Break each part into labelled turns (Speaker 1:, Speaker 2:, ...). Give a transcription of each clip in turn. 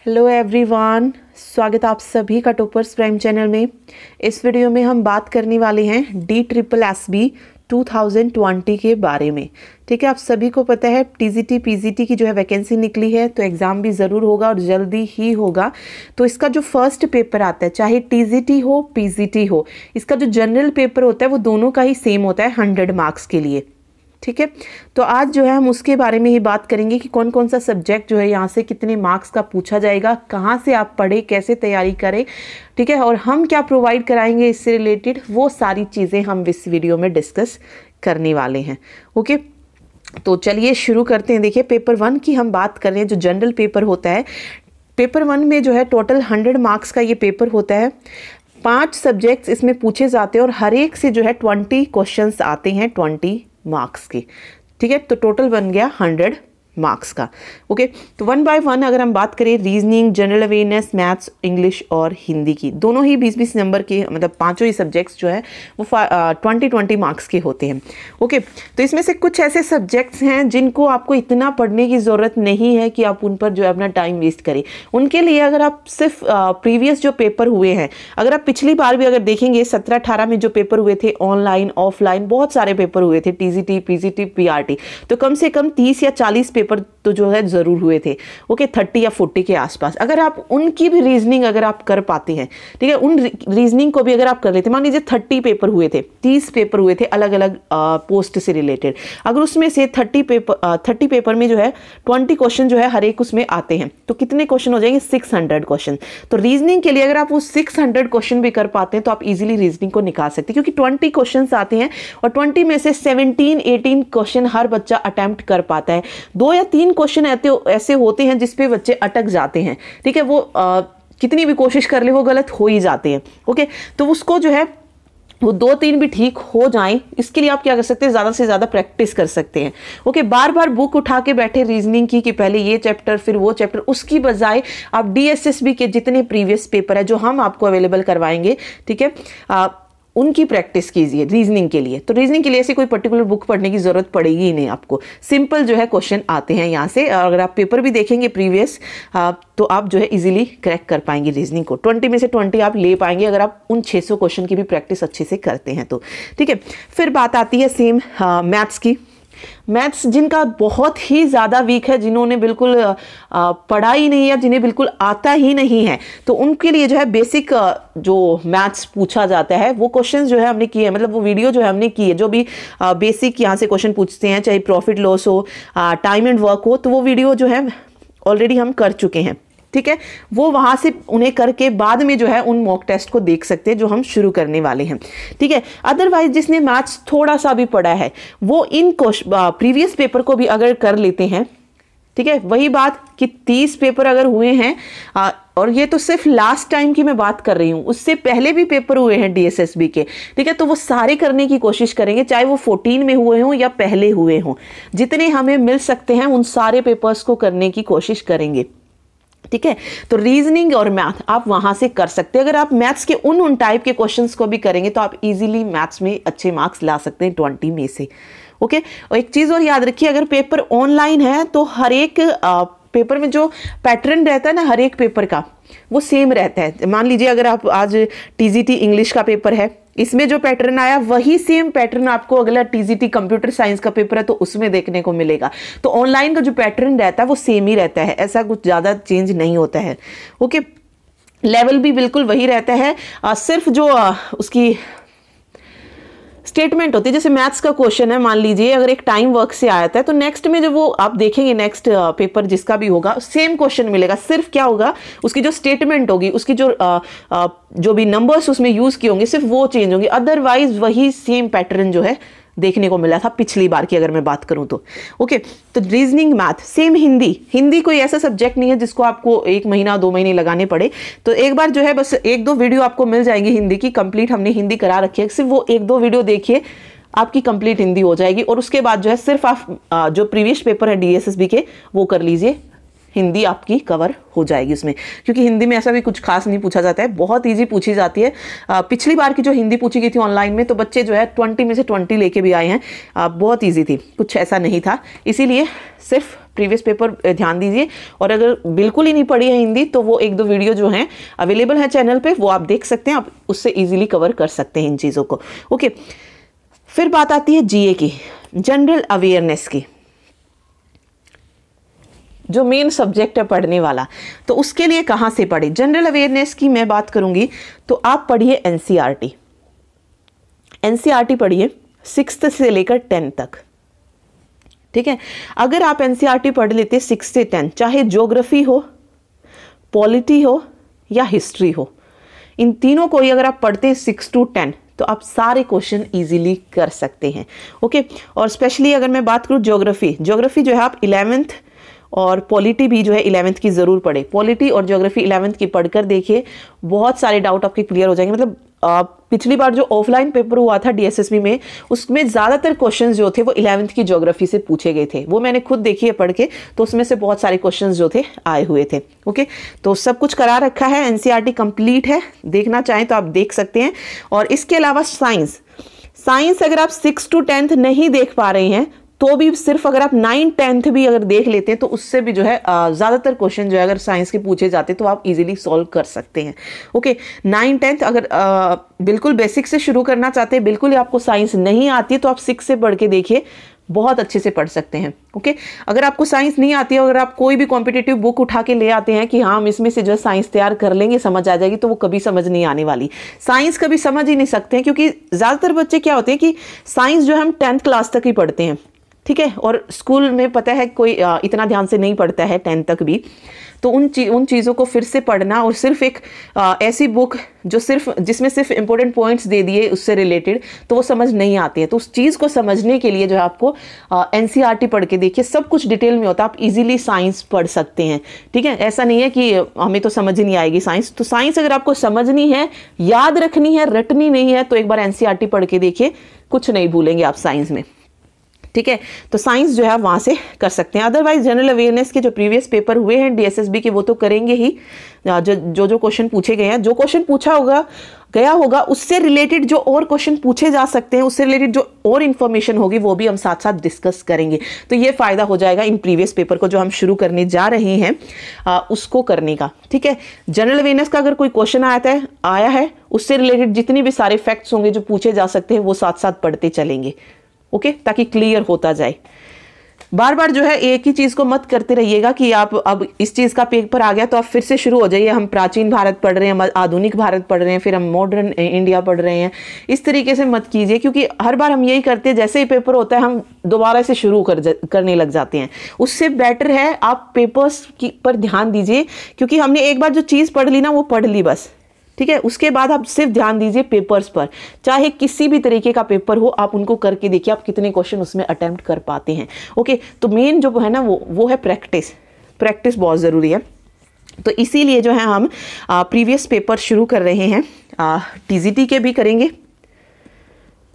Speaker 1: Hello everyone, स्वागत है आप सभी का टॉपर्स प्राइम चैनल में। इस वीडियो में हम बात करने वाले हैं DSSB 2020 के बारे में। ठीक है, आप सभी को पता है TGT PGT की जो है वैकेंसी निकली है, तो एग्ज़ाम भी ज़रूर होगा और जल्दी ही होगा। तो इसका जो फर्स्ट पेपर आता है, चाहे TGT हो PGT हो, इसका जो जनरल पेपर होता है वो दोनों का ही सेम होता है 100 मार्क्स के लिए। ठीक है, तो आज जो है हम उसके बारे में ही बात करेंगे कि कौन कौन सा सब्जेक्ट जो है यहाँ से कितने मार्क्स का पूछा जाएगा, कहाँ से आप पढ़े, कैसे तैयारी करें। ठीक है, और हम क्या प्रोवाइड कराएंगे इससे रिलेटेड, वो सारी चीज़ें हम इस वीडियो में डिस्कस करने वाले हैं। ओके, तो चलिए शुरू करते हैं। देखिए, पेपर 1 की हम बात कर रहे हैं, जो जनरल पेपर होता है। पेपर 1 में जो है टोटल 100 मार्क्स का ये पेपर होता है। 5 सब्जेक्ट्स इसमें पूछे जाते हैं और हर एक से जो है 20 क्वेश्चंस आते हैं 20 मार्क्स के। ठीक है, तो टोटल बन गया 100 मार्क्स का। ओके, तो 1 बाय 1 अगर हम बात करें, reasoning, general awareness, maths, English और हिंदी की, दोनों ही 20-20 नंबर के, मतलब पांचों ही सब्जेक्ट्स जो है वो 20-20 मार्क्स के होते हैं। ओके, तो इसमें से कुछ ऐसे सब्जेक्ट्स हैं जिनको आपको इतना पढ़ने की ज़रूरत नहीं है कि आप उन पर जो है अपना टाइम वेस्ट करें। उनके लिए अगर आप सिर्फ प्रीवियस जो पेपर हुए हैं, अगर आप पिछली बार भी अगर देखेंगे 17-18 में जो पेपर हुए थे, ऑनलाइन ऑफलाइन बहुत सारे पेपर हुए थे, TGT PGT PRT, तो कम से कम 30 या 40 पेपर तो जो है ज़रूर हुए थे। ओके, 30 या 40 के आसपास। अगर आप उनकी भी रीजनिंग अगर आप कर पाते हैं, ठीक है, उन रीजनिंग को भी अगर आप कर लेते, मान लीजिए 30 पेपर हुए थे, 30 पेपर हुए थे अलग अलग पोस्ट से रिलेटेड, अगर उसमें से 30 पेपर में जो है 20 क्वेश्चन जो है हर एक उसमें आते हैं, तो कितने क्वेश्चन हो जाएंगे? 600 क्वेश्चन। तो रीजनिंग के लिए अगर आप वो 600 क्वेश्चन भी कर पाते हैं तो आप इजीली रीजनिंग को निकाल सकते हैं, क्योंकि 20 क्वेश्चन आते हैं और 20 में से 17-18 क्वेश्चन हर बच्चा अटेम्प्ट कर पाता है। 2 या 3 क्वेश्चन ऐसे होते हैं जिसपे बच्चे अटक जाते हैं। ठीक है, वो कितनी भी कोशिश कर ले वो गलत हो ही जाते हैं। ओके, तो उसको जो है वो 2-3 भी ठीक हो जाएं, इसके लिए आप क्या कर सकते हैं, ज़्यादा से ज़्यादा प्रैक्टिस कर सकते हैं। ओके, बार बार बुक उठा के बैठे रीजनिंग की कि पहले ये चैप्टर फिर वो चैप्टर, उसकी बजाय आप DSSB के जितने प्रीवियस पेपर है जो हम आपको अवेलेबल करवाएंगे, ठीक है, उनकी प्रैक्टिस कीजिए रीजनिंग के लिए। तो रीजनिंग के लिए ऐसी कोई पर्टिकुलर बुक पढ़ने की जरूरत पड़ेगी ही नहीं आपको, सिंपल जो है क्वेश्चन आते हैं यहाँ से। अगर आप पेपर भी देखेंगे प्रीवियस, तो आप जो है इजीली क्रैक कर पाएंगे रीजनिंग को। 20 में से 20 आप ले पाएंगे अगर आप उन 600 क्वेश्चन की भी प्रैक्टिस अच्छे से करते हैं तो। ठीक है, फिर बात आती है सेम मैथ्स की। मैथ्स जिनका बहुत ही ज़्यादा वीक है, जिन्होंने बिल्कुल पढ़ा ही नहीं है, जिन्हें बिल्कुल आता ही नहीं है, तो उनके लिए जो है बेसिक जो मैथ्स पूछा जाता है वो क्वेश्चंस जो है हमने किए हैं, मतलब वो वीडियो जो है हमने की है, जो भी बेसिक यहाँ से क्वेश्चन पूछते हैं, चाहे प्रॉफिट लॉस हो, टाइम एंड वर्क हो, तो वो वीडियो जो है ऑलरेडी हम कर चुके हैं। ठीक है, वो वहां से उन्हें करके बाद में जो है उन मॉक टेस्ट को देख सकते हैं जो हम शुरू करने वाले हैं। ठीक है, अदरवाइज जिसने मैथ्स थोड़ा सा भी पढ़ा है वो इन प्रीवियस पेपर को भी अगर कर लेते हैं, ठीक है, वही बात कि 30 पेपर अगर हुए हैं, और ये तो सिर्फ लास्ट टाइम की मैं बात कर रही हूँ, उससे पहले भी पेपर हुए हैं DSSB के, ठीक है, तो वो सारे करने की कोशिश करेंगे, चाहे वो 14 में हुए हों या पहले हुए हों, जितने हमें मिल सकते हैं उन सारे पेपर्स को करने की कोशिश करेंगे। ठीक है, तो रीजनिंग और मैथ आप वहां से कर सकते हैं। अगर आप मैथ्स के उन टाइप के क्वेश्चंस को भी करेंगे तो आप इजीली मैथ्स में अच्छे मार्क्स ला सकते हैं 20 में से। ओके, और एक चीज और याद रखिए, अगर पेपर ऑनलाइन है तो हर एक पेपर में जो पैटर्न रहता है ना, हर एक पेपर का वो सेम रहता है। मान लीजिए अगर आप आज TGT इंग्लिश का पेपर है, इसमें जो पैटर्न आया वही सेम पैटर्न आपको अगला TGT कंप्यूटर साइंस का पेपर है तो उसमें देखने को मिलेगा। तो ऑनलाइन का जो पैटर्न रहता है वो सेम ही रहता है, ऐसा कुछ ज़्यादा चेंज नहीं होता है। ओके, लेवल भी बिल्कुल वही रहता है, सिर्फ जो उसकी स्टेटमेंट होती है, जैसे मैथ्स का क्वेश्चन है, मान लीजिए अगर एक टाइम वर्क से आया था, तो नेक्स्ट में जब वो आप देखेंगे नेक्स्ट पेपर जिसका भी होगा सेम क्वेश्चन मिलेगा, सिर्फ क्या होगा उसकी जो स्टेटमेंट होगी, उसकी जो भी नंबर्स उसमें यूज किए होंगे सिर्फ वो चेंज होंगे, अदरवाइज वही सेम पैटर्न जो है देखने को मिला था पिछली बार की अगर मैं बात करूं तो। ओके, तो रीजनिंग मैथ सेम। हिंदी कोई ऐसा सब्जेक्ट नहीं है जिसको आपको 1 महीना 2 महीने लगाने पड़े, तो एक बार जो है बस 1-2 वीडियो आपको मिल जाएंगी हिंदी की कंप्लीट, हमने हिंदी करा रखी है, सिर्फ वो 1-2 वीडियो देखिए आपकी कंप्लीट हिंदी हो जाएगी, और उसके बाद जो है सिर्फ आप जो प्रीवियस पेपर है DSSB के वो कर लीजिए, हिंदी आपकी कवर हो जाएगी उसमें, क्योंकि हिंदी में ऐसा भी कुछ खास नहीं पूछा जाता है, बहुत ईजी पूछी जाती है। पिछली बार की जो हिंदी पूछी गई थी ऑनलाइन में, तो बच्चे जो है 20 में से 20 लेके भी आए हैं। बहुत ईजी थी, कुछ ऐसा नहीं था। इसीलिए सिर्फ प्रीवियस पेपर ध्यान दीजिए, और अगर बिल्कुल ही नहीं पढ़ी है हिंदी तो वो 1-2 वीडियो जो हैं अवेलेबल है चैनल पे, वो आप देख सकते हैं, आप उससे इजीली कवर कर सकते हैं इन चीज़ों को। ओके, फिर बात आती है जीए की, जनरल अवेयरनेस की, जो मेन सब्जेक्ट है पढ़ने वाला। तो उसके लिए कहाँ से पढ़े? जनरल अवेयरनेस की मैं बात करूंगी तो आप पढ़िए एनसीईआरटी। एनसीईआरटी पढ़िए 6th से लेकर 10th तक, ठीक है। अगर आप एनसीईआरटी पढ़ लेते 6 से 10, चाहे ज्योग्राफी हो, पॉलिटी हो या हिस्ट्री हो, इन तीनों को ही अगर आप पढ़ते हैं 6 to 10, तो आप सारे क्वेश्चन इजीली कर सकते हैं। ओके, और स्पेशली अगर मैं बात करूं ज्योग्राफी जो है आप 11th, और पॉलिटी भी जो है 11th की ज़रूर पढ़े। पॉलिटी और ज्योग्राफी 11th की पढ़कर देखिए, बहुत सारे डाउट आपके क्लियर हो जाएंगे। मतलब पिछली बार जो ऑफलाइन पेपर हुआ था डीएसएसबी में, उसमें ज़्यादातर क्वेश्चंस जो थे वो 11th की ज्योग्राफी से पूछे गए थे। वो मैंने खुद देखी है पढ़ के, तो उसमें से बहुत सारे क्वेश्चंस जो थे आए हुए थे। ओके, तो सब कुछ करा रखा है, एनसीईआरटी कंप्लीट है, देखना चाहें तो आप देख सकते हैं। और इसके अलावा साइंस अगर आप 6 to 10th नहीं देख पा रहे हैं, तो भी सिर्फ अगर आप 9th 10th भी अगर देख लेते हैं, तो उससे भी जो है ज़्यादातर क्वेश्चन जो है अगर साइंस के पूछे जाते तो आप इजीली सॉल्व कर सकते हैं। ओके, 9th 10th अगर बिल्कुल बेसिक से शुरू करना चाहते हैं, बिल्कुल ही आपको साइंस नहीं आती है, तो आप 6 से पढ़ के देखिए, बहुत अच्छे से पढ़ सकते हैं। ओके, अगर आपको साइंस नहीं आती है, अगर आप कोई भी कॉम्पिटिटिव बुक उठा के ले आते हैं कि हाँ हम इसमें से जो है साइंस तैयार कर लेंगे, समझ आ जाएगी, तो वो कभी समझ नहीं आने वाली। साइंस कभी समझ ही नहीं सकते हैं, क्योंकि ज़्यादातर बच्चे क्या होते हैं कि साइंस जो है हम 10th क्लास तक ही पढ़ते हैं, ठीक है, और स्कूल में पता है कोई इतना ध्यान से नहीं पढ़ता है 10th तक भी। तो उन चीज़ों को फिर से पढ़ना, और सिर्फ एक ऐसी बुक जो जिसमें सिर्फ इंपॉर्टेंट पॉइंट्स दे दिए उससे रिलेटेड, तो वो समझ नहीं आती है। तो उस चीज़ को समझने के लिए जो है आपको एनसीईआरटी पढ़ के देखिए, सब कुछ डिटेल में होता है, आप इजीली साइंस पढ़ सकते हैं, ठीक है। ऐसा नहीं है कि हमें तो समझ ही नहीं आएगी साइंस। तो साइंस अगर आपको समझनी है, याद रखनी है, रटनी नहीं है, तो एक बार एनसीईआरटी पढ़ के देखिए, कुछ नहीं भूलेंगे आप साइंस में, ठीक है। तो साइंस जो है वहाँ से कर सकते हैं। अदरवाइज जनरल अवेयरनेस के जो प्रीवियस पेपर हुए हैं डीएसएसबी के, वो तो करेंगे ही। जो क्वेश्चन पूछे गए हैं, जो क्वेश्चन पूछा गया होगा उससे रिलेटेड जो और क्वेश्चन पूछे जा सकते हैं, उससे रिलेटेड जो और इन्फॉर्मेशन होगी, वो भी हम साथ साथ डिस्कस करेंगे। तो ये फ़ायदा हो जाएगा इन प्रीवियस पेपर को जो हम शुरू करने जा रहे हैं उसको करने का, ठीक है। जनरल अवेयरनेस का अगर कोई क्वेश्चन आया है, उससे रिलेटेड जितनी भी सारे फैक्ट्स होंगे जो पूछे जा सकते हैं, वो साथ साथ पढ़ते चलेंगे, ओके, ताकि क्लियर होता जाए। बार बार जो है एक ही चीज़ को मत करते रहिएगा कि आप अब इस चीज़ का पेपर आ गया तो आप फिर से शुरू हो जाइए, हम प्राचीन भारत पढ़ रहे हैं, आधुनिक भारत पढ़ रहे हैं, फिर हम मॉडर्न इंडिया पढ़ रहे हैं। इस तरीके से मत कीजिए, क्योंकि हर बार हम यही करते हैं, जैसे ही पेपर होता है हम दोबारा से शुरू करने लग जाते हैं। उससे बेटर है आप पेपर्स पर ध्यान दीजिए, क्योंकि हमने एक बार जो चीज़ पढ़ ली ना, वो पढ़ ली बस, ठीक है। उसके बाद आप सिर्फ ध्यान दीजिए पेपर्स पर, चाहे किसी भी तरीके का पेपर हो, आप उनको करके देखिए आप कितने क्वेश्चन उसमें अटेम्प्ट कर पाते हैं। ओके, तो मेन जो है ना वो है प्रैक्टिस बहुत ज़रूरी है। तो इसीलिए जो है हम प्रीवियस पेपर शुरू कर रहे हैं। टीजीटी के भी करेंगे,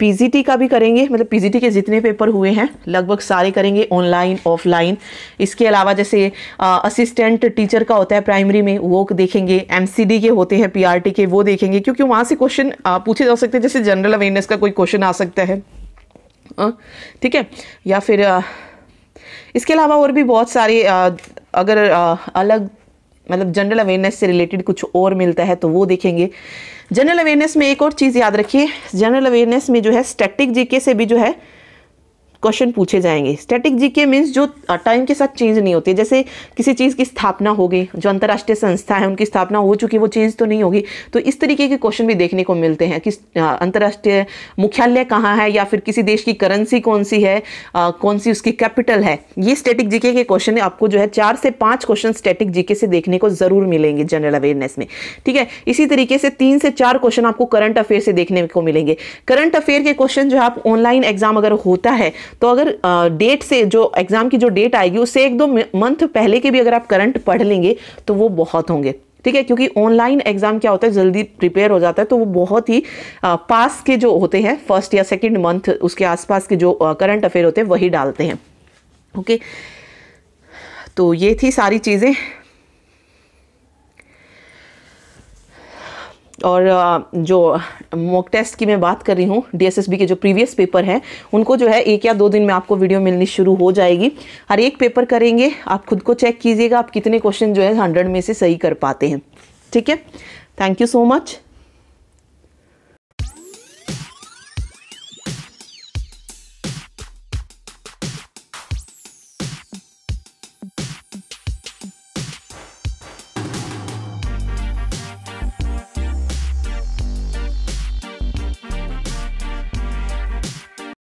Speaker 1: पीजीटी का भी करेंगे, मतलब पीजीटी के जितने पेपर हुए हैं लगभग सारे करेंगे, ऑनलाइन ऑफलाइन। इसके अलावा जैसे असिस्टेंट टीचर का होता है प्राइमरी में, वो देखेंगे। एमसीडी के होते हैं, पीआरटी के, वो देखेंगे, क्योंकि वहाँ से क्वेश्चन पूछे जा सकते हैं। जैसे जनरल अवेयरनेस का कोई क्वेश्चन आ सकता है, ठीक है। या फिर इसके अलावा और भी बहुत सारे अगर अलग मतलब जनरल अवेयरनेस से रिलेटेड कुछ और मिलता है तो वो देखेंगे। जनरल अवेयरनेस में एक और चीज़ याद रखिए, जनरल अवेयरनेस में जो है स्टैटिक जीके से भी जो है क्वेश्चन पूछे जाएंगे। स्टैटिक जीके मीन्स जो टाइम के साथ चेंज नहीं होती। जैसे किसी चीज़ की स्थापना हो गई, जो अंतर्राष्ट्रीय संस्था है उनकी स्थापना हो चुकी है, वो चेंज तो नहीं होगी, तो इस तरीके के क्वेश्चन भी देखने को मिलते हैं कि अंतर्राष्ट्रीय मुख्यालय कहाँ है, या फिर किसी देश की करेंसी कौन सी है, कौन सी उसकी कैपिटल है। ये स्टैटिक जीके के क्वेश्चन आपको जो है 4 से 5 क्वेश्चन स्टैटिक जीके से देखने को जरूर मिलेंगे जनरल अवेयरनेस में, ठीक है। इसी तरीके से 3 से 4 क्वेश्चन आपको करंट अफेयर से देखने को मिलेंगे। करंट अफेयर के क्वेश्चन जो आप ऑनलाइन एग्जाम अगर होता है, तो अगर डेट से जो एग्जाम की जो डेट आएगी उससे 1-2 मंथ पहले के भी अगर आप करंट पढ़ लेंगे तो वो बहुत होंगे, ठीक है। क्योंकि ऑनलाइन एग्जाम क्या होता है, जल्दी प्रिपेयर हो जाता है, तो वो बहुत ही पास के जो होते हैं 1st या 2nd मंथ उसके आसपास के जो करंट अफेयर होते हैं वही डालते हैं, ओके। तो ये थी सारी चीज़ें। और जो मॉक टेस्ट की मैं बात कर रही हूँ, DSSB के जो प्रीवियस पेपर हैं उनको जो है 1 या 2 दिन में आपको वीडियो मिलनी शुरू हो जाएगी। हर एक पेपर करेंगे, आप खुद को चेक कीजिएगा आप कितने क्वेश्चन जो है 100 में से सही कर पाते हैं। ठीक है, थैंक यू सो मच।